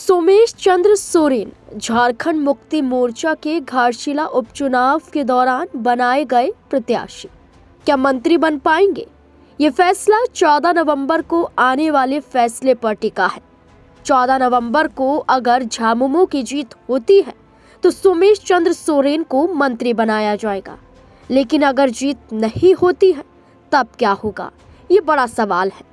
सोमेश चंद्र सोरेन झारखंड मुक्ति मोर्चा के घाटशिला उपचुनाव के दौरान बनाए गए प्रत्याशी क्या मंत्री बन पाएंगे? ये फैसला 14 नवंबर को आने वाले फैसले पर टिका है। 14 नवंबर को अगर झामुमो की जीत होती है तो सोमेश चंद्र सोरेन को मंत्री बनाया जाएगा, लेकिन अगर जीत नहीं होती है तब क्या होगा, ये बड़ा सवाल है।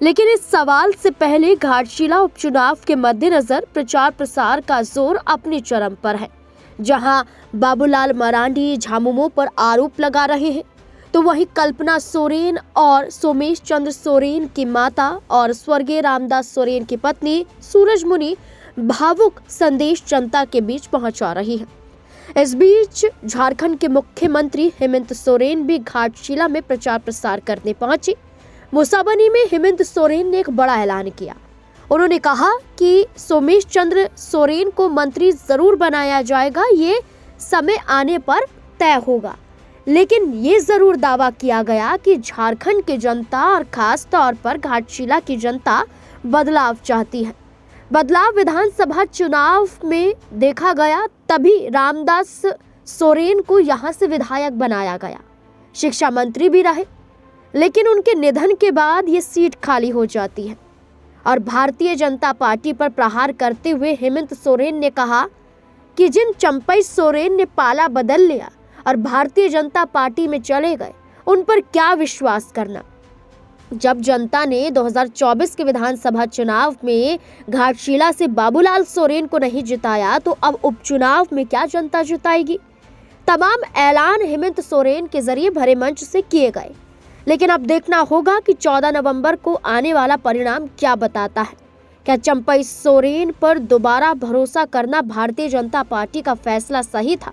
लेकिन इस सवाल से पहले घाटशिला उपचुनाव के मद्देनजर प्रचार प्रसार का जोर अपने चरम पर है। जहां बाबूलाल मरांडी झामुमो पर आरोप लगा रहे हैं, तो वहीं कल्पना सोरेन और सोमेश चंद्र सोरेन की माता और स्वर्गीय रामदास सोरेन की पत्नी सूरजमुनि भावुक संदेश जनता के बीच पहुंचा रही है। इस बीच झारखंड के मुख्यमंत्री हेमंत सोरेन भी घाटशिला में प्रचार प्रसार करने पहुंचे। मुसाबनी में हेमंत सोरेन ने एक बड़ा ऐलान किया। उन्होंने कहा कि सोमेश चंद्र सोरेन को मंत्री जरूर बनाया जाएगा, ये समय आने पर तय होगा। लेकिन ये जरूर दावा किया गया कि झारखंड की जनता और खास तौर पर घाटशिला की जनता बदलाव चाहती है। बदलाव विधानसभा चुनाव में देखा गया, तभी रामदास सोरेन को यहाँ से विधायक बनाया गया, शिक्षा मंत्री भी रहे। लेकिन उनके निधन के बाद ये सीट खाली हो जाती है और भारतीय जनता पार्टी पर प्रहार करते हुए हेमंत सोरेन ने कहा कि जिन चंपई सोरेन ने पाला बदल लिया और भारतीय जनता पार्टी में चले गए, उन पर क्या विश्वास करना। जब जनता ने 2024 के विधानसभा चुनाव में घाटशिला से बाबूलाल सोरेन को नहीं जिताया, तो अब उपचुनाव में क्या जनता जिताएगी? तमाम ऐलान हेमंत सोरेन के जरिए भरे मंच से किए गए, लेकिन अब देखना होगा कि 14 नवंबर को आने वाला परिणाम क्या बताता है। क्या चंपई सोरेन पर दोबारा भरोसा करना भारतीय जनता पार्टी का फैसला सही था,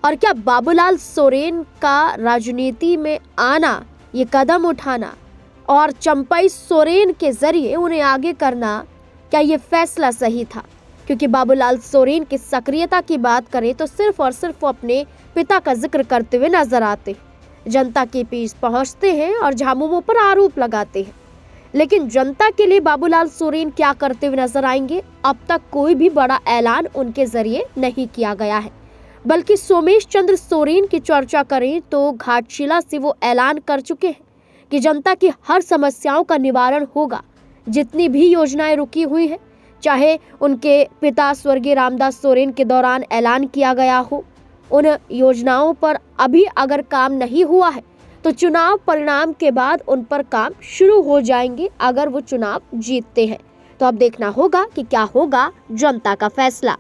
और क्या बाबूलाल सोरेन का राजनीति में आना, ये कदम उठाना और चंपई सोरेन के जरिए उन्हें आगे करना, क्या ये फैसला सही था? क्योंकि बाबूलाल सोरेन की सक्रियता की बात करें तो सिर्फ और सिर्फ वो अपने पिता का जिक्र करते हुए नजर आते हैं, जनता के बीच पहुंचते हैं और झामुमो पर आरोप लगाते हैं। लेकिन जनता के लिए बाबूलाल सोरेन क्या करते हुए नजर आएंगे, अब तक कोई भी बड़ा ऐलान उनके जरिए नहीं किया गया है। बल्कि सोमेश चंद्र सोरेन की चर्चा करें तो घाटशिला से वो ऐलान कर चुके हैं कि जनता की हर समस्याओं का निवारण होगा। जितनी भी योजनाएं रुकी हुई है, चाहे उनके पिता स्वर्गीय रामदास सोरेन के दौरान ऐलान किया गया हो, उन योजनाओं पर अभी अगर काम नहीं हुआ है तो चुनाव परिणाम के बाद उन पर काम शुरू हो जाएंगे अगर वो चुनाव जीतते हैं। तो अब देखना होगा कि क्या होगा जनता का फैसला।